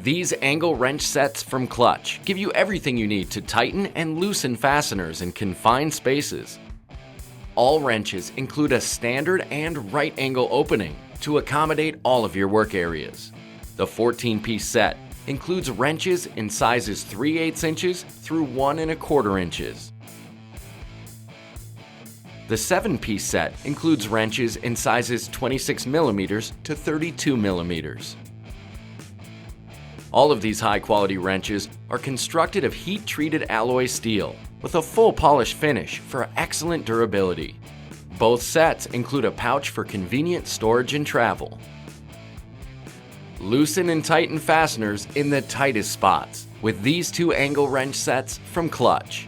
These angle wrench sets from Klutch give you everything you need to tighten and loosen fasteners in confined spaces. All wrenches include a standard and right angle opening to accommodate all of your work areas. The 14-piece set includes wrenches in sizes 3/8 inches through 1 1/4 inches. The 7-piece set includes wrenches in sizes 26 millimeters to 32 millimeters. All of these high-quality wrenches are constructed of heat-treated alloy steel with a full polish finish for excellent durability. Both sets include a pouch for convenient storage and travel. Loosen and tighten fasteners in the tightest spots with these two angle wrench sets from Klutch.